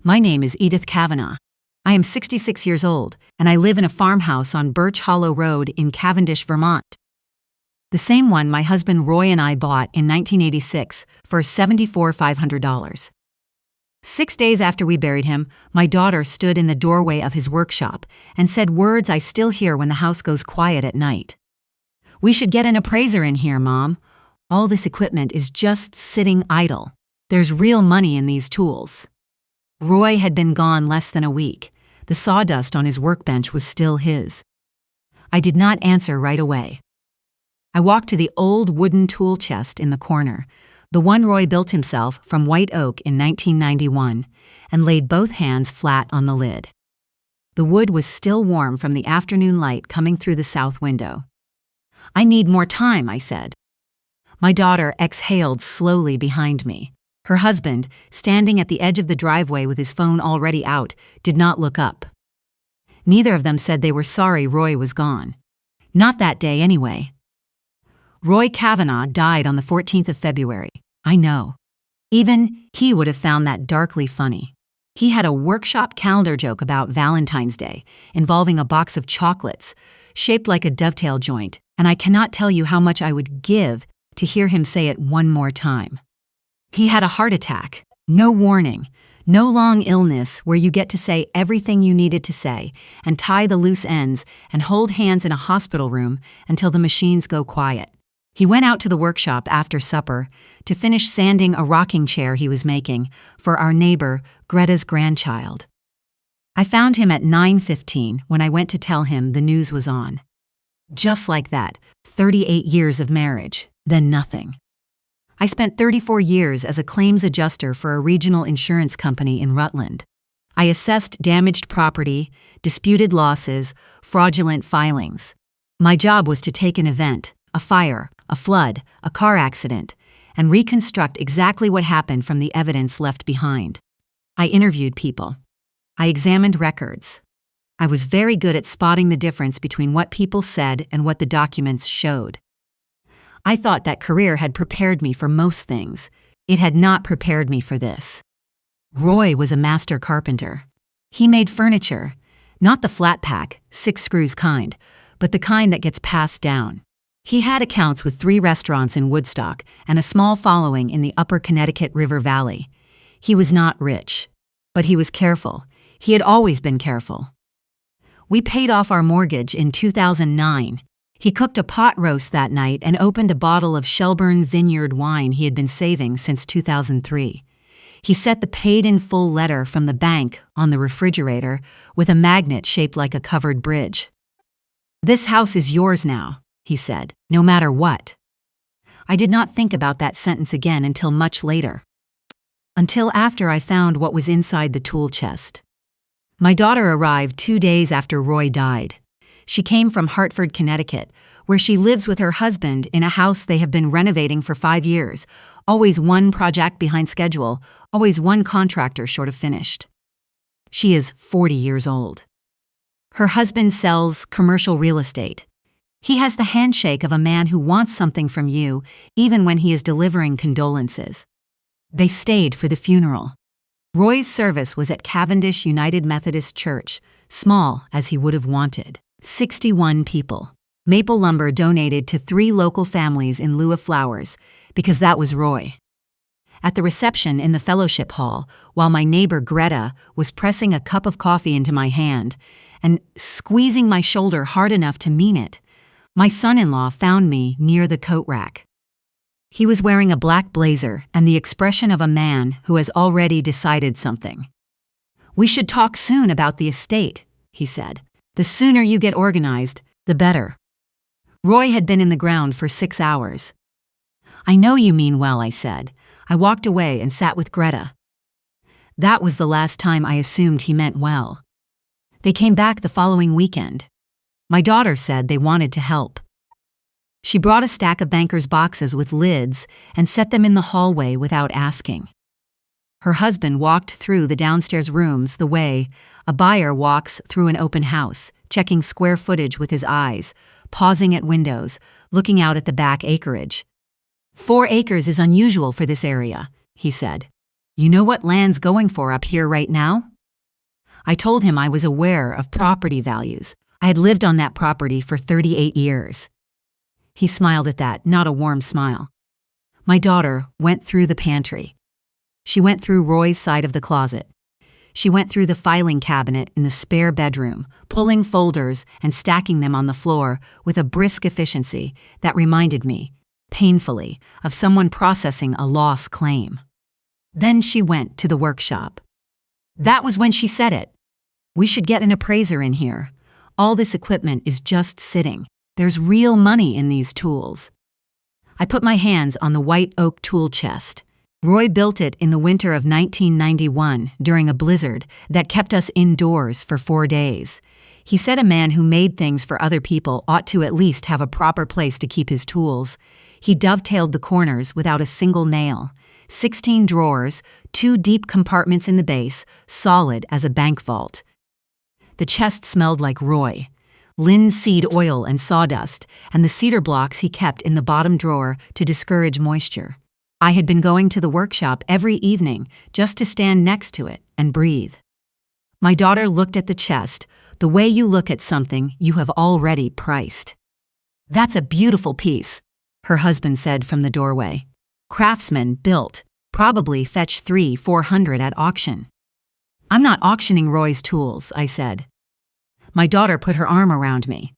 My name is Edith Cavanaugh. I am 66 years old, and I live in a farmhouse on Birch Hollow Road in Cavendish, Vermont. The same one my husband Roy and I bought in 1986 for $74,500. 6 days after we buried him, my daughter stood in the doorway of his workshop and said words I still hear when the house goes quiet at night. "We should get an appraiser in here, Mom. All this equipment is just sitting idle. There's real money in these tools." Roy had been gone less than a week. The sawdust on his workbench was still his. I did not answer right away. I walked to the old wooden tool chest in the corner, the one Roy built himself from white oak in 1991, and laid both hands flat on the lid. The wood was still warm from the afternoon light coming through the south window. "I need more time," I said. My daughter exhaled slowly behind me. Her husband, standing at the edge of the driveway with his phone already out, did not look up. Neither of them said they were sorry Roy was gone. Not that day anyway. Roy Cavanaugh died on the 14th of February. I know. Even he would have found that darkly funny. He had a workshop calendar joke about Valentine's Day, involving a box of chocolates, shaped like a dovetail joint, and I cannot tell you how much I would give to hear him say it one more time. He had a heart attack. No warning. No long illness where you get to say everything you needed to say and tie the loose ends and hold hands in a hospital room until the machines go quiet. He went out to the workshop after supper to finish sanding a rocking chair he was making for our neighbor, Greta's grandchild. I found him at 9:15 when I went to tell him the news was on. Just like that, 38 years of marriage, then nothing. I spent 34 years as a claims adjuster for a regional insurance company in Rutland. I assessed damaged property, disputed losses, fraudulent filings. My job was to take an event, a fire, a flood, a car accident, and reconstruct exactly what happened from the evidence left behind. I interviewed people. I examined records. I was very good at spotting the difference between what people said and what the documents showed. I thought that career had prepared me for most things. It had not prepared me for this. Roy was a master carpenter. He made furniture, not the flat pack, 6 screws kind, but the kind that gets passed down. He had accounts with 3 restaurants in Woodstock and a small following in the upper Connecticut River Valley. He was not rich, but he was careful. He had always been careful. We paid off our mortgage in 2009. He cooked a pot roast that night and opened a bottle of Shelburne Vineyard wine he had been saving since 2003. He set the paid-in-full letter from the bank on the refrigerator with a magnet shaped like a covered bridge. "This house is yours now," he said, "no matter what." I did not think about that sentence again until much later. Until after I found what was inside the tool chest. My daughter arrived 2 days after Roy died. She came from Hartford, Connecticut, where she lives with her husband in a house they have been renovating for 5 years, always one project behind schedule, always one contractor short of finished. She is 40 years old. Her husband sells commercial real estate. He has the handshake of a man who wants something from you, even when he is delivering condolences. They stayed for the funeral. Roy's service was at Cavendish United Methodist Church, small as he would have wanted. 61 people. Maple lumber donated to 3 local families in lieu of flowers, because that was Roy. At the reception in the fellowship hall, while my neighbor Greta was pressing a cup of coffee into my hand and squeezing my shoulder hard enough to mean it, my son-in-law found me near the coat rack. He was wearing a black blazer and the expression of a man who has already decided something. "We should talk soon about the estate," he said. "The sooner you get organized, the better." Roy had been in the ground for 6 hours. "I know you mean well," I said. I walked away and sat with Greta. That was the last time I assumed he meant well. They came back the following weekend. My daughter said they wanted to help. She brought a stack of banker's boxes with lids and set them in the hallway without asking. Her husband walked through the downstairs rooms the way a buyer walks through an open house, checking square footage with his eyes, pausing at windows, looking out at the back acreage. 4 acres is unusual for this area, he said. "You know what land's going for up here right now?" I told him I was aware of property values. I had lived on that property for 38 years. He smiled at that, not a warm smile. My daughter went through the pantry. She went through Roy's side of the closet. She went through the filing cabinet in the spare bedroom, pulling folders and stacking them on the floor with a brisk efficiency that reminded me, painfully, of someone processing a loss claim. Then she went to the workshop. That was when she said it. "We should get an appraiser in here. All this equipment is just sitting. There's real money in these tools." I put my hands on the white oak tool chest. Roy built it in the winter of 1991 during a blizzard that kept us indoors for 4 days. He said a man who made things for other people ought to at least have a proper place to keep his tools. He dovetailed the corners without a single nail. 16 drawers, 2 deep compartments in the base, solid as a bank vault. The chest smelled like Roy. Linseed oil and sawdust, and the cedar blocks he kept in the bottom drawer to discourage moisture. I had been going to the workshop every evening just to stand next to it and breathe. My daughter looked at the chest, the way you look at something you have already priced. "That's a beautiful piece," her husband said from the doorway. "Craftsman built, probably fetched $300–400 at auction." "I'm not auctioning Roy's tools," I said. My daughter put her arm around me.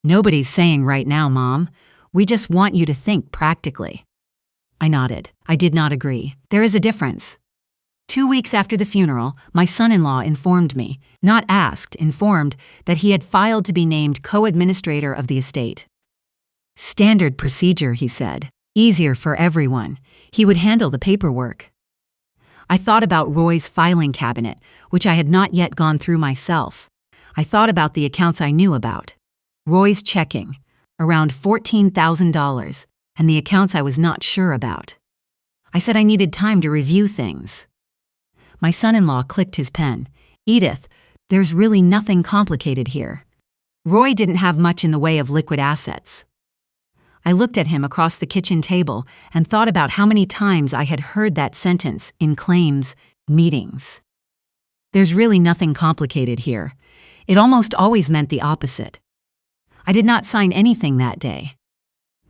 "Nobody's saying right now, Mom. We just want you to think practically." I nodded. I did not agree. There is a difference. 2 weeks after the funeral, my son-in-law informed me, not asked, informed, that he had filed to be named co-administrator of the estate. "Standard procedure," he said. "Easier for everyone. He would handle the paperwork." I thought about Roy's filing cabinet, which I had not yet gone through myself. I thought about the accounts I knew about. Roy's checking, around $14,000, and the accounts I was not sure about. I said I needed time to review things. My son-in-law clicked his pen. "Edith, there's really nothing complicated here. Roy didn't have much in the way of liquid assets." I looked at him across the kitchen table and thought about how many times I had heard that sentence in claims meetings. There's really nothing complicated here. It almost always meant the opposite. I did not sign anything that day.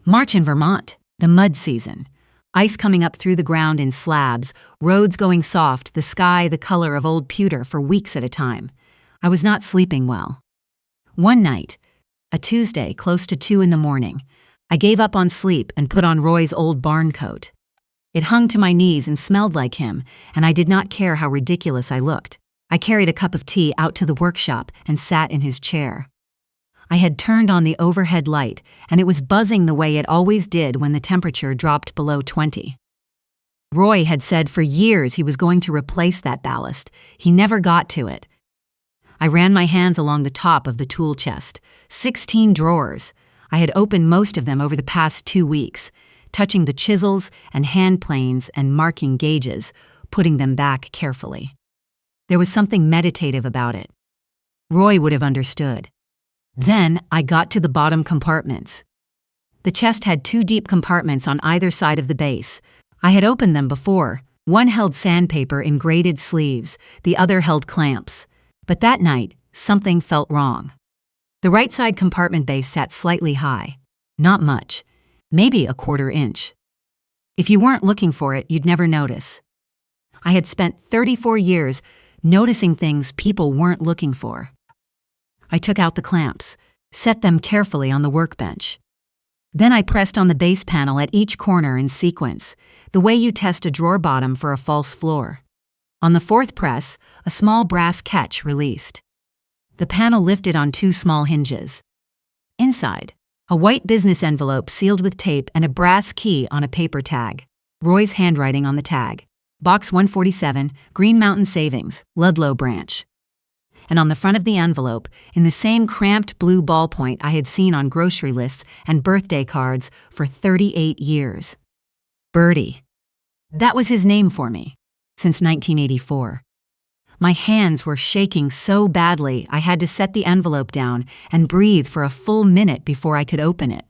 March in Vermont, the mud season. Ice coming up through the ground in slabs, roads going soft, the sky the color of old pewter for weeks at a time. I was not sleeping well. One night, a Tuesday close to 2 in the morning, I gave up on sleep and put on Roy's old barn coat. It hung to my knees and smelled like him, and I did not care how ridiculous I looked. I carried a cup of tea out to the workshop and sat in his chair. I had turned on the overhead light, and it was buzzing the way it always did when the temperature dropped below 20. Roy had said for years he was going to replace that ballast. He never got to it. I ran my hands along the top of the tool chest. 16 drawers. I had opened most of them over the past 2 weeks, touching the chisels and hand planes and marking gauges, putting them back carefully. There was something meditative about it. Roy would have understood. Then I got to the bottom compartments. The chest had 2 deep compartments on either side of the base. I had opened them before. One held sandpaper in braided sleeves, the other held clamps. But that night, something felt wrong. The right side compartment base sat slightly high. Not much. Maybe a 1/4 inch. If you weren't looking for it, you'd never notice. I had spent 34 years noticing things people weren't looking for. I took out the clamps, set them carefully on the workbench. Then I pressed on the base panel at each corner in sequence, the way you test a drawer bottom for a false floor. On the 4th press, a small brass catch released. The panel lifted on 2 small hinges. Inside, a white business envelope sealed with tape and a brass key on a paper tag. Roy's handwriting on the tag. Box 147, Green Mountain Savings, Ludlow Branch. And on the front of the envelope, in the same cramped blue ballpoint I had seen on grocery lists and birthday cards for 38 years. Bertie. That was his name for me, since 1984. My hands were shaking so badly I had to set the envelope down and breathe for a full minute before I could open it.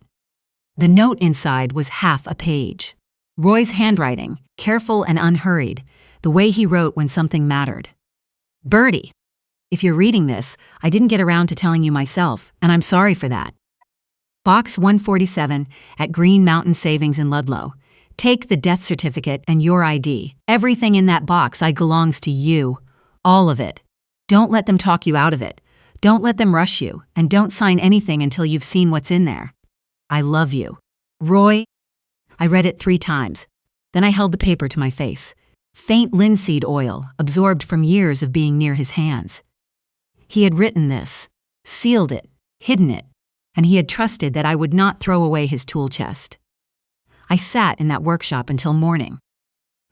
The note inside was half a page. Roy's handwriting, careful and unhurried, the way he wrote when something mattered. Bertie, if you're reading this, I didn't get around to telling you myself, and I'm sorry for that. Box 147 at Green Mountain Savings in Ludlow. Take the death certificate and your ID. Everything in that box belongs to you. All of it. Don't let them talk you out of it. Don't let them rush you, and don't sign anything until you've seen what's in there. I love you. Roy. I read it 3 times. Then I held the paper to my face. Faint linseed oil, absorbed from years of being near his hands. He had written this, sealed it, hidden it, and he had trusted that I would not throw away his tool chest. I sat in that workshop until morning.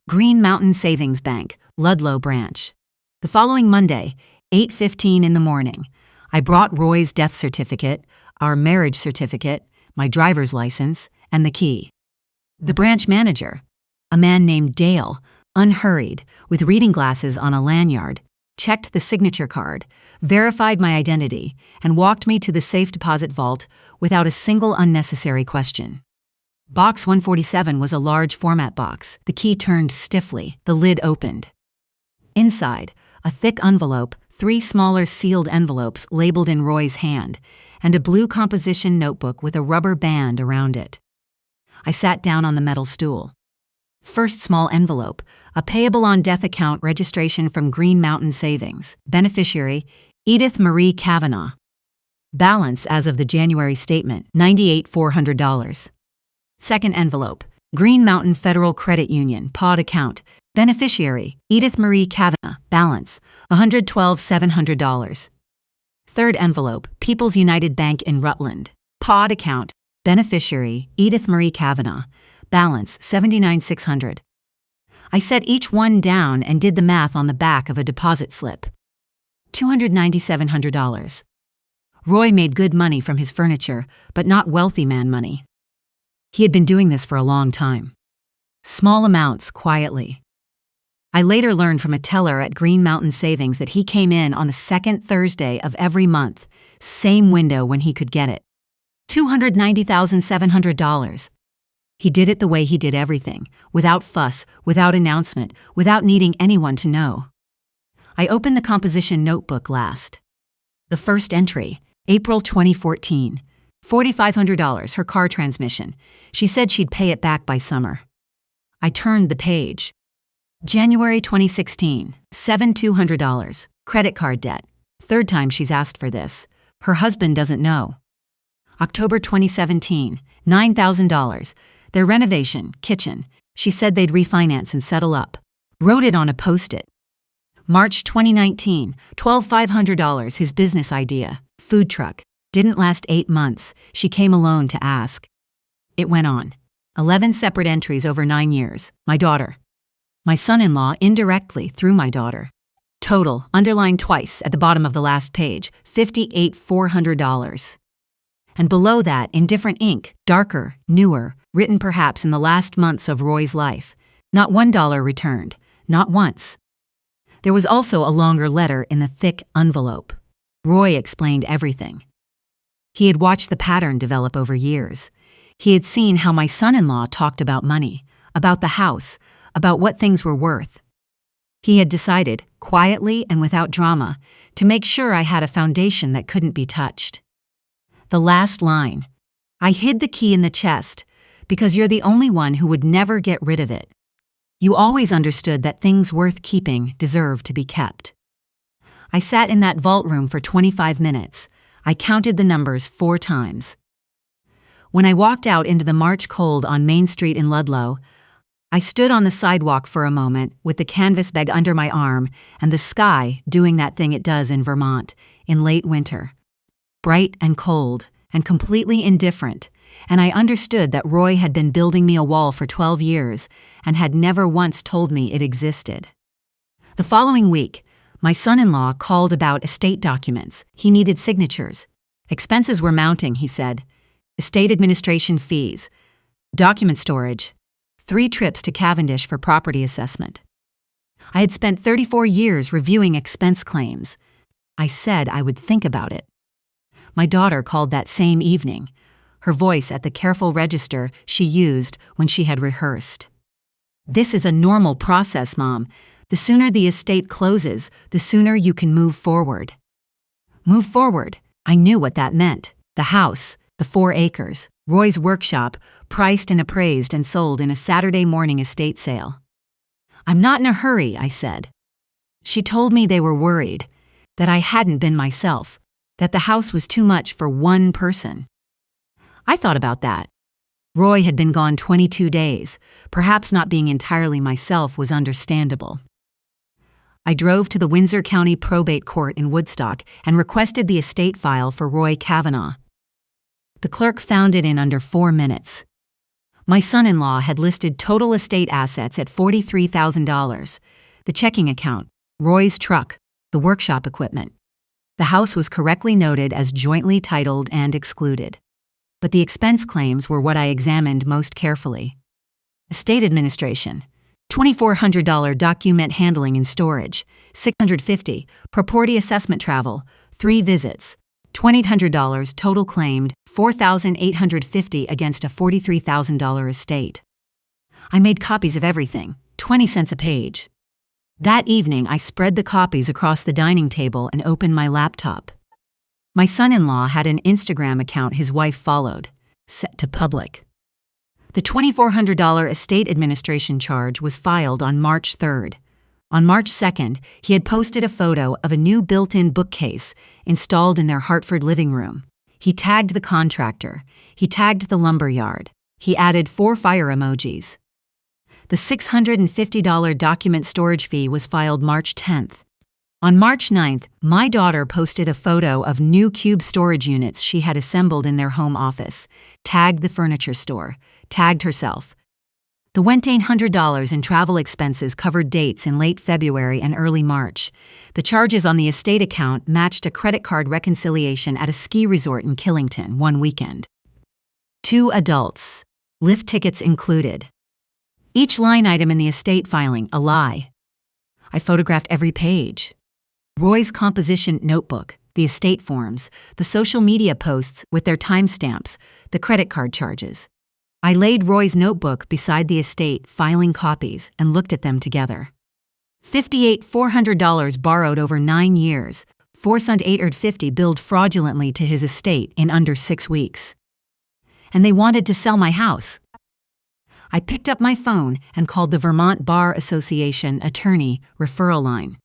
Green Mountain Savings Bank, Ludlow branch. The following Monday, 8:15 in the morning, I brought Roy's death certificate, our marriage certificate, my driver's license, and the key. The branch manager, a man named Dale, unhurried, with reading glasses on a lanyard, checked the signature card, verified my identity, and walked me to the safe deposit vault without a single unnecessary question. Box 147 was a large format box. The key turned stiffly. The lid opened. Inside, a thick envelope, 3 smaller sealed envelopes labeled in Roy's hand, and a blue composition notebook with a rubber band around it. I sat down on the metal stool. First small envelope, a payable on death account registration from Green Mountain Savings. Beneficiary, Edith Marie Cavanaugh. Balance as of the January statement, $98,400. Second envelope, Green Mountain Federal Credit Union, POD account. Beneficiary, Edith Marie Cavanaugh. Balance, $112,700. Third envelope, People's United Bank in Rutland. POD account. Beneficiary, Edith Marie Cavanaugh. Balance, $79,600. I set each one down and did the math on the back of a deposit slip. $297,000. Roy made good money from his furniture, but not wealthy man money. He had been doing this for a long time. Small amounts, quietly. I later learned from a teller at Green Mountain Savings that he came in on the 2nd Thursday of every month, same window when he could get it. $290,700. He did it the way he did everything, without fuss, without announcement, without needing anyone to know. I opened the composition notebook last. The first entry, April 2014, $4,500, her car transmission. She said she'd pay it back by summer. I turned the page. January 2016, $7,200, credit card debt. 3rd time she's asked for this. Her husband doesn't know. October 2017, $9,000. Their renovation, kitchen. She said they'd refinance and settle up. Wrote it on a Post-it. March 2019, $12,500, his business idea. Food truck. Didn't last 8 months. She came alone to ask. It went on. 11 separate entries over 9 years. My daughter. My son-in-law indirectly through my daughter. Total, underlined twice at the bottom of the last page, $58,400. And below that, in different ink, darker, newer, written perhaps in the last months of Roy's life. Not $1 returned. Not once. There was also a longer letter in the thick envelope. Roy explained everything. He had watched the pattern develop over years. He had seen how my son-in-law talked about money, about the house, about what things were worth. He had decided, quietly and without drama, to make sure I had a foundation that couldn't be touched. The last line, I hid the key in the chest because you're the only one who would never get rid of it. You always understood that things worth keeping deserve to be kept. I sat in that vault room for 25 minutes. I counted the numbers 4 times. When I walked out into the March cold on Main Street in Ludlow, I stood on the sidewalk for a moment with the canvas bag under my arm and the sky doing that thing it does in Vermont in late winter. Bright and cold and completely indifferent, and I understood that Roy had been building me a wall for 12 years and had never once told me it existed. The following week, my son-in-law called about estate documents. He needed signatures. Expenses were mounting, he said. Estate administration fees, document storage, 3 trips to Cavendish for property assessment. I had spent 34 years reviewing expense claims. I said I would think about it. My daughter called that same evening, her voice at the careful register she used when she had rehearsed. This is a normal process, Mom. The sooner the estate closes, the sooner you can move forward. Move forward. I knew what that meant. The house, the 4 acres, Roy's workshop, priced and appraised and sold in a Saturday morning estate sale. I'm not in a hurry, I said. She told me they were worried, that I hadn't been myself, that the house was too much for one person. I thought about that. Roy had been gone 22 days. Perhaps not being entirely myself was understandable. I drove to the Windsor County Probate Court in Woodstock and requested the estate file for Roy Cavanaugh. The clerk found it in under 4 minutes. My son-in-law had listed total estate assets at $43,000, the checking account, Roy's truck, the workshop equipment. The house was correctly noted as jointly titled and excluded. But the expense claims were what I examined most carefully. Estate administration, $2,400 document handling and storage, $650, property assessment travel, 3 visits, $2,800 total claimed, $4,850 against a $43,000 estate. I made copies of everything, 20 cents a page. That evening, I spread the copies across the dining table and opened my laptop. My son-in-law had an Instagram account his wife followed, set to public. The $2,400 estate administration charge was filed on March 3rd. On March 2nd, he had posted a photo of a new built-in bookcase installed in their Hartford living room. He tagged the contractor. He tagged the lumber yard. He added 4 fire emojis. The $650 document storage fee was filed March 10th. On March 9th, my daughter posted a photo of new cube storage units she had assembled in their home office, tagged the furniture store, tagged herself. The $1,800 in travel expenses covered dates in late February and early March. The charges on the estate account matched a credit card reconciliation at a ski resort in Killington one weekend. 2 adults. Lift tickets included. Each line item in the estate filing, a lie. I photographed every page. Roy's composition notebook, the estate forms, the social media posts with their timestamps, the credit card charges. I laid Roy's notebook beside the estate filing copies and looked at them together. $58,400 borrowed over 9 years, $4,850 billed fraudulently to his estate in under 6 weeks. And they wanted to sell my house. I picked up my phone and called the Vermont Bar Association attorney referral line.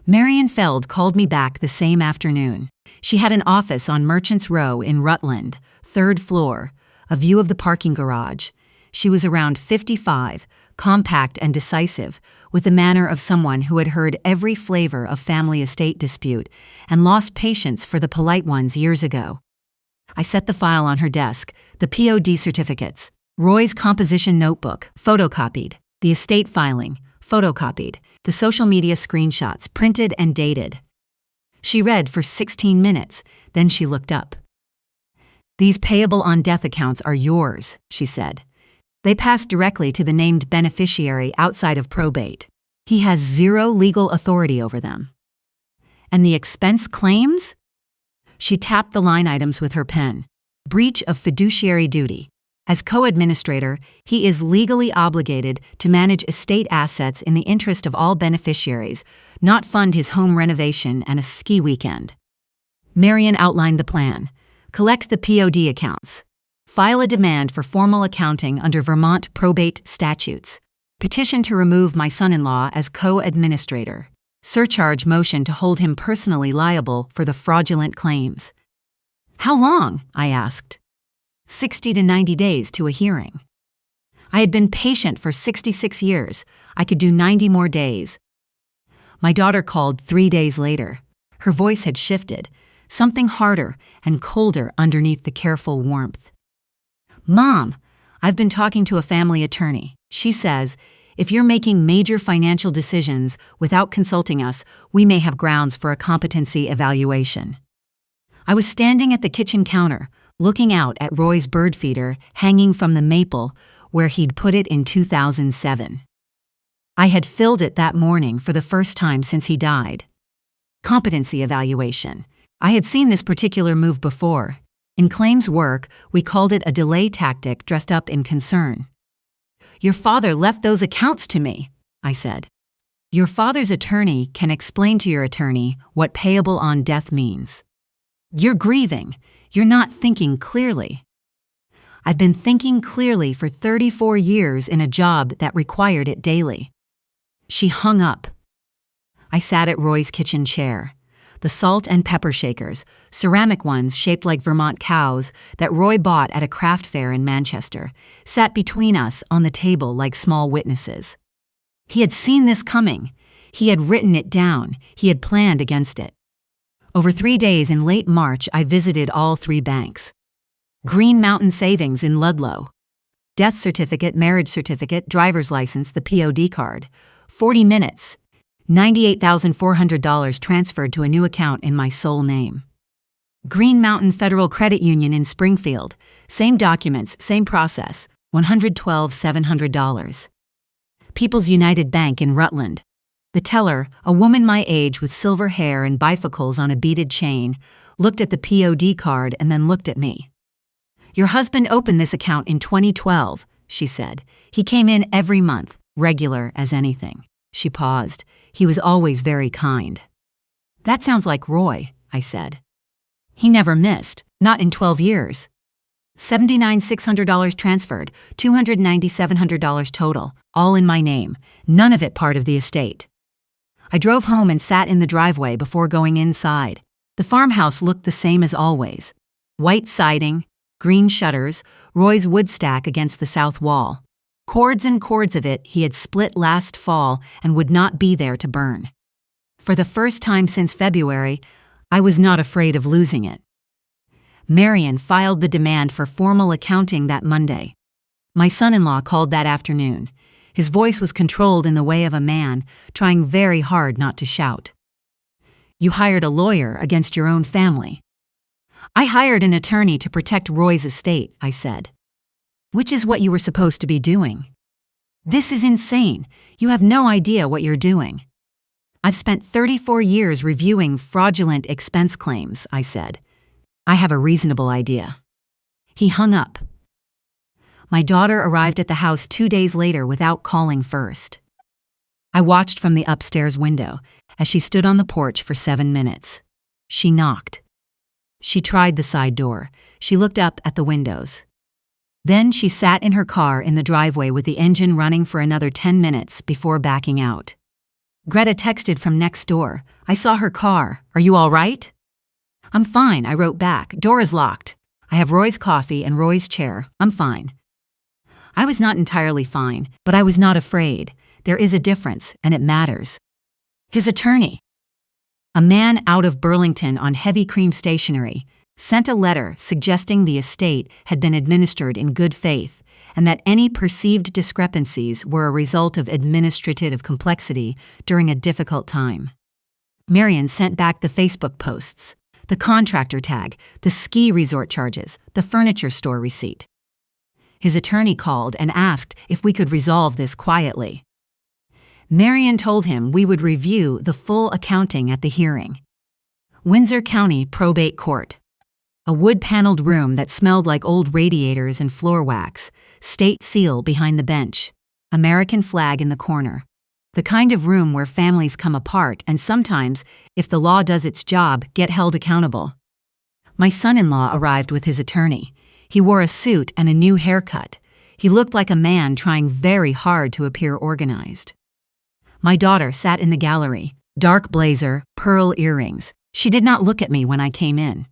Marion Feld called me back the same afternoon. She had an office on Merchants Row in Rutland, 3rd floor, a view of the parking garage. She was around 55, compact and decisive, with the manner of someone who had heard every flavor of family estate dispute and lost patience for the polite ones years ago. I set the file on her desk, the POD certificates, Roy's composition notebook, photocopied, the estate filing, photocopied, the social media screenshots, printed and dated. She read for 16 minutes, then she looked up. "These payable on death accounts are yours," she said. "They pass directly to the named beneficiary outside of probate. He has 0 legal authority over them." "And the expense claims?" She tapped the line items with her pen. "Breach of fiduciary duty. As co-administrator, he is legally obligated to manage estate assets in the interest of all beneficiaries, not fund his home renovation and a ski weekend." Marion outlined the plan. Collect the POD accounts. File a demand for formal accounting under Vermont probate statutes. Petition to remove my son-in-law as co-administrator. Surcharge motion to hold him personally liable for the fraudulent claims. "How long?" I asked. 60 to 90 days to a hearing. I had been patient for 66 years. I could do 90 more days. My daughter called 3 days later. Her voice had shifted, something harder and colder underneath the careful warmth. "Mom, I've been talking to a family attorney. She says, if you're making major financial decisions without consulting us, we may have grounds for a competency evaluation." I was standing at the kitchen counter, looking out at Roy's bird feeder hanging from the maple where he'd put it in 2007. I had filled it that morning for the first time since he died. Competency evaluation. I had seen this particular move before. In claims work, we called it a delay tactic dressed up in concern. "Your father left those accounts to me," I said. Your father's attorney can explain to your attorney what payable on death means. You're grieving. You're not thinking clearly. I've been thinking clearly for 34 years in a job that required it daily. She hung up. I sat at Roy's kitchen chair. The salt and pepper shakers, ceramic ones shaped like Vermont cows that Roy bought at a craft fair in Manchester, sat between us on the table like small witnesses. He had seen this coming. He had written it down. He had planned against it. Over 3 days in late March, I visited all 3 banks. Green Mountain Savings in Ludlow. Death certificate, marriage certificate, driver's license, the POD card. 40 minutes. $98,400 transferred to a new account in my sole name. Green Mountain Federal Credit Union in Springfield. Same documents, same process. $112,700. People's United Bank in Rutland. The teller, a woman my age with silver hair and bifocals on a beaded chain, looked at the POD card and then looked at me. Your husband opened this account in 2012, she said. He came in every month, regular as anything. She paused. He was always very kind. That sounds like Roy, I said. He never missed, not in 12 years. $79,600 transferred, $290,700 total, all in my name, none of it part of the estate. I drove home and sat in the driveway before going inside. The farmhouse looked the same as always. White siding, green shutters, Roy's wood stack against the south wall. Cords and cords of it he had split last fall and would not be there to burn. For the first time since February, I was not afraid of losing it. Marion filed the demand for formal accounting that Monday. My son-in-law called that afternoon. His voice was controlled in the way of a man, trying very hard not to shout. You hired a lawyer against your own family. I hired an attorney to protect Roy's estate, I said. Which is what you were supposed to be doing. This is insane. You have no idea what you're doing. I've spent 34 years reviewing fraudulent expense claims, I said. I have a reasonable idea. He hung up. My daughter arrived at the house 2 days later without calling first. I watched from the upstairs window as she stood on the porch for 7 minutes. She knocked. She tried the side door. She looked up at the windows. Then she sat in her car in the driveway with the engine running for another 10 minutes before backing out. Greta texted from next door. I saw her car. Are you all right? I'm fine, I wrote back. Door is locked. I have Roy's coffee and Roy's chair. I'm fine. I was not entirely fine, but I was not afraid. There is a difference, and it matters. His attorney, a man out of Burlington on heavy cream stationery, sent a letter suggesting the estate had been administered in good faith and that any perceived discrepancies were a result of administrative complexity during a difficult time. Marion sent back the Facebook posts, the contractor tag, the ski resort charges, the furniture store receipt. His attorney called and asked if we could resolve this quietly. Marion told him we would review the full accounting at the hearing. Windsor County Probate Court. A wood-paneled room that smelled like old radiators and floor wax, state seal behind the bench, American flag in the corner. The kind of room where families come apart and sometimes, if the law does its job, get held accountable. My son-in-law arrived with his attorney. He wore a suit and a new haircut. He looked like a man trying very hard to appear organized. My daughter sat in the gallery, dark blazer, pearl earrings. She did not look at me when I came in.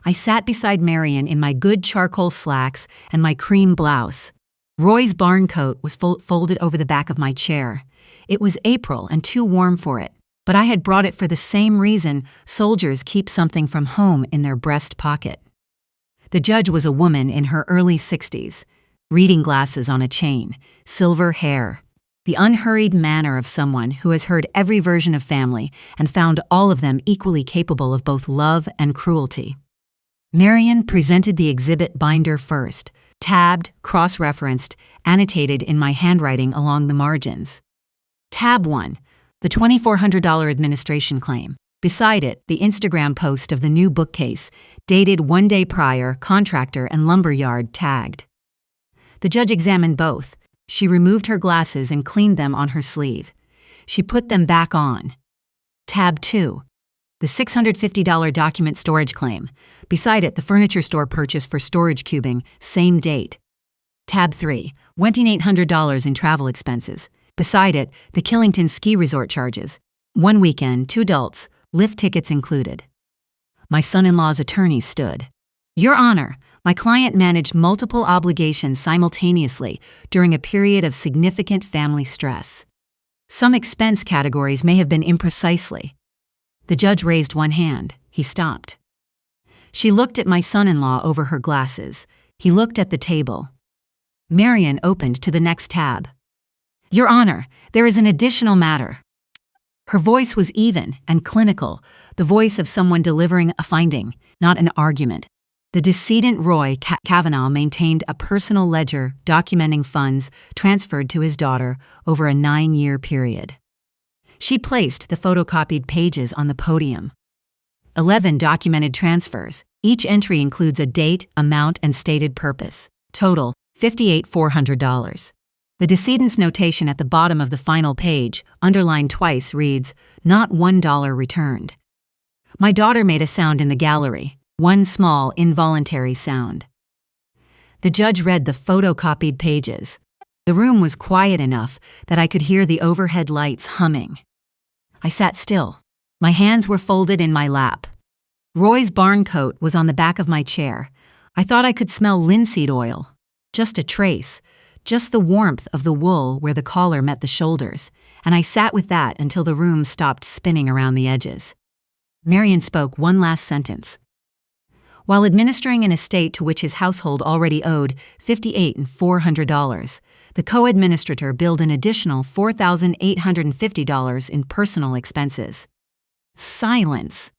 I sat beside Marion in my good charcoal slacks and my cream blouse. Roy's barn coat was folded over the back of my chair. It was April and too warm for it, but I had brought it for the same reason soldiers keep something from home in their breast pocket. The judge was a woman in her early 60s, reading glasses on a chain, silver hair, the unhurried manner of someone who has heard every version of family and found all of them equally capable of both love and cruelty. Marion presented the exhibit binder first, tabbed, cross-referenced, annotated in my handwriting along the margins. Tab 1, the $2,400 administration claim. Beside it, the Instagram post of the new bookcase, dated 1 day prior, contractor and lumberyard tagged. The judge examined both. She removed her glasses and cleaned them on her sleeve. She put them back on. Tab 2. The $650 document storage claim. Beside it, the furniture store purchase for storage cubing, same date. Tab 3. $2,800 in travel expenses. Beside it, the Killington ski resort charges. 1 weekend, 2 adults, lift tickets included. My son-in-law's attorney stood. Your Honor, my client managed multiple obligations simultaneously during a period of significant family stress. Some expense categories may have been imprecisely. The judge raised one hand. He stopped. She looked at my son-in-law over her glasses. He looked at the table. Marion opened to the next tab. Your Honor, there is an additional matter. Her voice was even and clinical, the voice of someone delivering a finding, not an argument. The decedent Roy Cavanaugh maintained a personal ledger documenting funds transferred to his daughter over a 9-year period. She placed the photocopied pages on the podium. 11 documented transfers. Each entry includes a date, amount, and stated purpose. Total, $58,400. The decedent's notation at the bottom of the final page, underlined twice, reads, "Not $1 returned." My daughter made a sound in the gallery, one small, involuntary sound. The judge read the photocopied pages. The room was quiet enough that I could hear the overhead lights humming. I sat still. My hands were folded in my lap. Roy's barn coat was on the back of my chair. I thought I could smell linseed oil. Just a trace. Just the warmth of the wool where the collar met the shoulders, and I sat with that until the room stopped spinning around the edges. Marion spoke one last sentence. While administering an estate to which his household already owed $58,400, the co-administrator billed an additional $4,850 in personal expenses. Silence.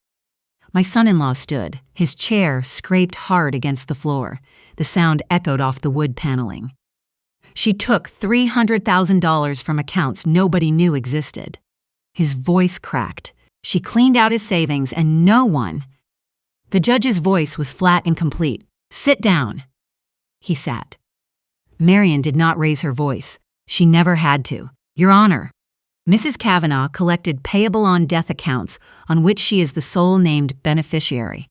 My son-in-law stood. His chair scraped hard against the floor. The sound echoed off the wood paneling. She took $300,000 from accounts nobody knew existed. His voice cracked. She cleaned out his savings and no one. The judge's voice was flat and complete. Sit down. He sat. Marion did not raise her voice. She never had to. Your Honor, Mrs. Cavanaugh collected payable on death accounts on which she is the sole named beneficiary.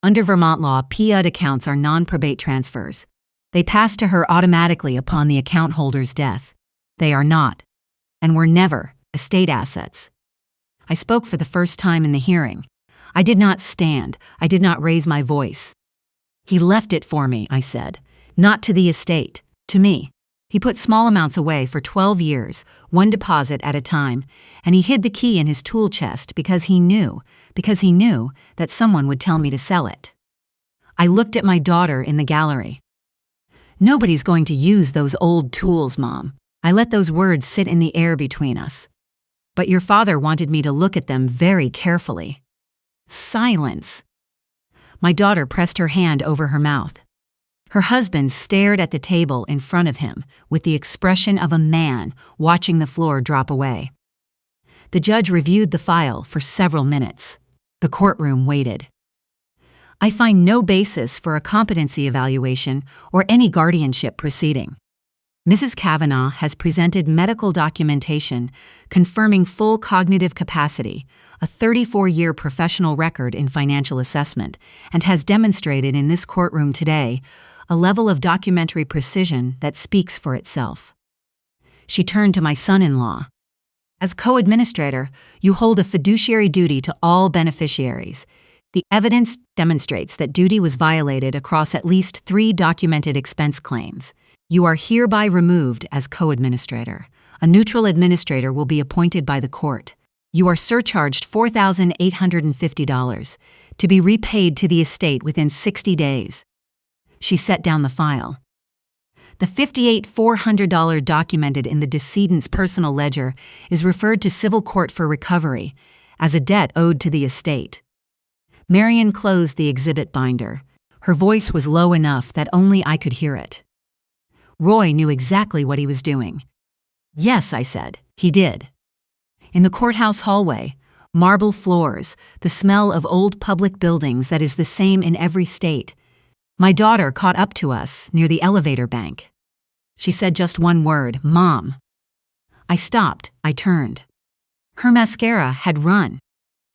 Under Vermont law, PUD accounts are non-probate transfers. They pass to her automatically upon the account holder's death. They are not, and were never, estate assets. I spoke for the first time in the hearing. I did not stand. I did not raise my voice. He left it for me, I said. Not to the estate, to me. He put small amounts away for 12 years, one deposit at a time, and he hid the key in his tool chest because he knew that someone would tell me to sell it. I looked at my daughter in the gallery. Nobody's going to use those old tools, Mom. I let those words sit in the air between us. But your father wanted me to look at them very carefully. Silence. My daughter pressed her hand over her mouth. Her husband stared at the table in front of him with the expression of a man watching the floor drop away. The judge reviewed the file for several minutes. The courtroom waited. I find no basis for a competency evaluation or any guardianship proceeding. Mrs. Cavanaugh has presented medical documentation confirming full cognitive capacity, a 34-year professional record in financial assessment, and has demonstrated in this courtroom today a level of documentary precision that speaks for itself. She turned to my son-in-law. As co-administrator, you hold a fiduciary duty to all beneficiaries. The evidence demonstrates that duty was violated across at least 3 documented expense claims. You are hereby removed as co-administrator. A neutral administrator will be appointed by the court. You are surcharged $4,850 to be repaid to the estate within 60 days. She set down the file. The $58,400 documented in the decedent's personal ledger is referred to civil court for recovery as a debt owed to the estate. Marion closed the exhibit binder. Her voice was low enough that only I could hear it. Roy knew exactly what he was doing. Yes, I said, he did. In the courthouse hallway, marble floors, the smell of old public buildings that is the same in every state. My daughter caught up to us near the elevator bank. She said just one word, Mom. I stopped. I turned. Her mascara had run.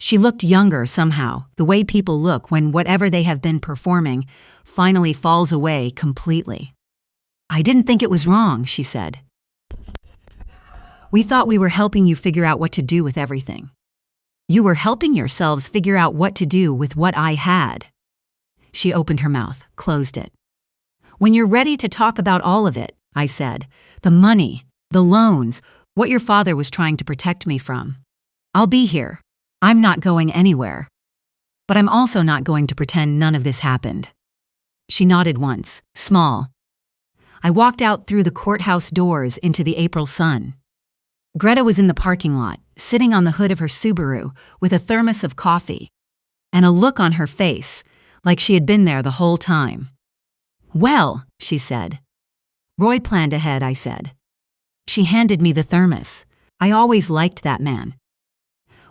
She looked younger somehow, the way people look when whatever they have been performing finally falls away completely. "I didn't think it was wrong," she said. "We thought we were helping you figure out what to do with everything." "You were helping yourselves figure out what to do with what I had." She opened her mouth, closed it. "When you're ready to talk about all of it," I said, "the money, the loans, what your father was trying to protect me from. I'll be here. I'm not going anywhere. But I'm also not going to pretend none of this happened." She nodded once, small. I walked out through the courthouse doors into the April sun. Greta was in the parking lot, sitting on the hood of her Subaru with a thermos of coffee and a look on her face like she had been there the whole time. "Well," she said. "Roy planned ahead," I said. She handed me the thermos. I always liked that man.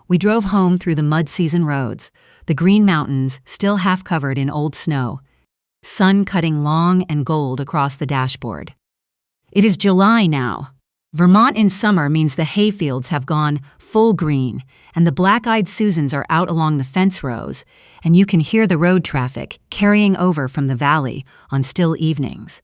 We drove home through the mud-season roads, the green mountains still half covered in old snow, sun cutting long and gold across the dashboard. It is July now. Vermont in summer means the hayfields have gone full green, and the black-eyed Susans are out along the fence rows, and you can hear the road traffic carrying over from the valley on still evenings.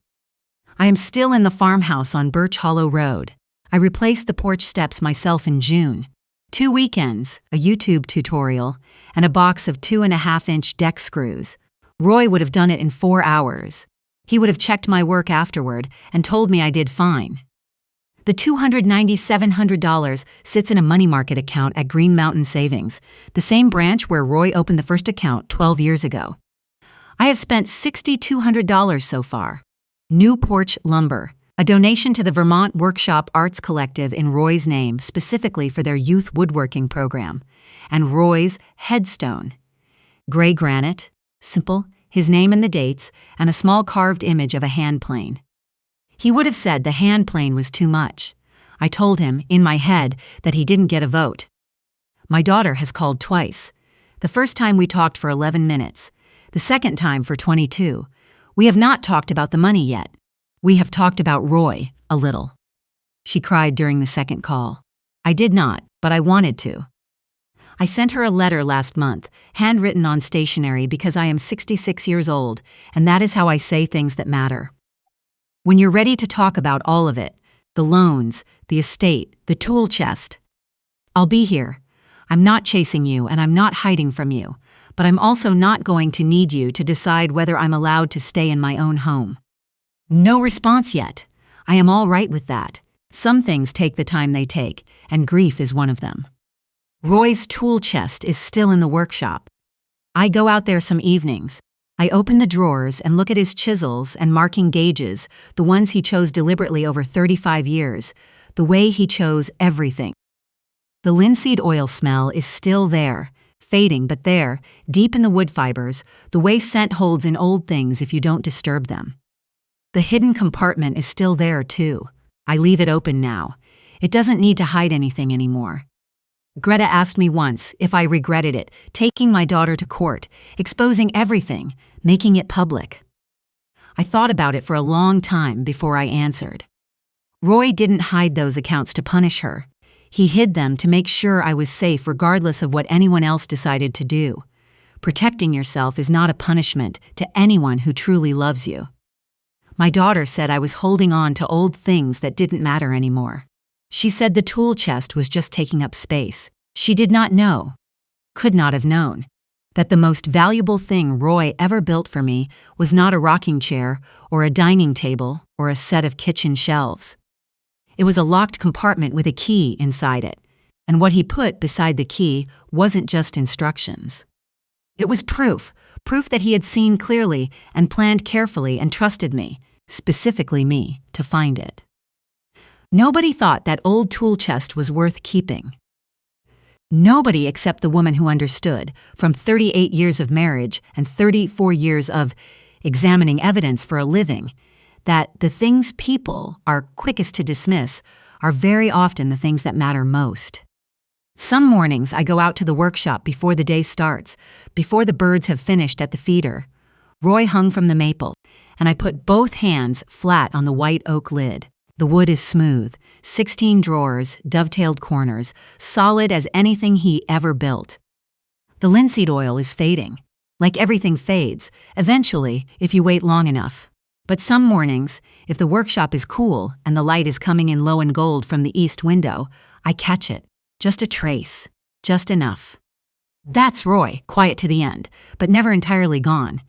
I am still in the farmhouse on Birch Hollow Road. I replaced the porch steps myself in June. 2 weekends, a YouTube tutorial, and a box of 2.5-inch deck screws. Roy would have done it in 4 hours. He would have checked my work afterward and told me I did fine. The $297 sits in a money market account at Green Mountain Savings, the same branch where Roy opened the first account 12 years ago. I have spent $6,200 so far. New porch lumber, a donation to the Vermont Workshop Arts Collective in Roy's name specifically for their youth woodworking program, and Roy's headstone. Gray granite, simple, his name and the dates, and a small carved image of a hand plane. He would have said the hand plane was too much. I told him, in my head, that he didn't get a vote. My daughter has called twice. The first time we talked for 11 minutes, the second time for 22. We have not talked about the money yet. We have talked about Roy, a little. She cried during the second call. I did not, but I wanted to. I sent her a letter last month, handwritten on stationery because I am 66 years old, and that is how I say things that matter. When you're ready to talk about all of it, the loans, the estate, the tool chest, I'll be here. I'm not chasing you and I'm not hiding from you, but I'm also not going to need you to decide whether I'm allowed to stay in my own home. No response yet. I am all right with that. Some things take the time they take, and grief is one of them. Roy's tool chest is still in the workshop. I go out there some evenings. I open the drawers and look at his chisels and marking gauges, the ones he chose deliberately over 35 years, the way he chose everything. The linseed oil smell is still there, fading but there, deep in the wood fibers, the way scent holds in old things if you don't disturb them. The hidden compartment is still there, too. I leave it open now. It doesn't need to hide anything anymore. Greta asked me once if I regretted it, taking my daughter to court, exposing everything, making it public. I thought about it for a long time before I answered. Roy didn't hide those accounts to punish her. He hid them to make sure I was safe regardless of what anyone else decided to do. Protecting yourself is not a punishment to anyone who truly loves you. My daughter said I was holding on to old things that didn't matter anymore. She said the tool chest was just taking up space. She did not know, could not have known, that the most valuable thing Roy ever built for me was not a rocking chair or a dining table or a set of kitchen shelves. It was a locked compartment with a key inside it, and what he put beside the key wasn't just instructions. It was proof that he had seen clearly and planned carefully and trusted me, specifically me, to find it. Nobody thought that old tool chest was worth keeping. Nobody except the woman who understood, from 38 years of marriage and 34 years of examining evidence for a living, that the things people are quickest to dismiss are very often the things that matter most. Some mornings I go out to the workshop before the day starts, before the birds have finished at the feeder. Roy hung from the maple, and I put both hands flat on the white oak lid. The wood is smooth, 16 drawers, dovetailed corners, solid as anything he ever built. The linseed oil is fading. Like everything fades, eventually, if you wait long enough. But some mornings, if the workshop is cool and the light is coming in low and gold from the east window, I catch it. Just a trace. Just enough. That's Roy, quiet to the end, but never entirely gone.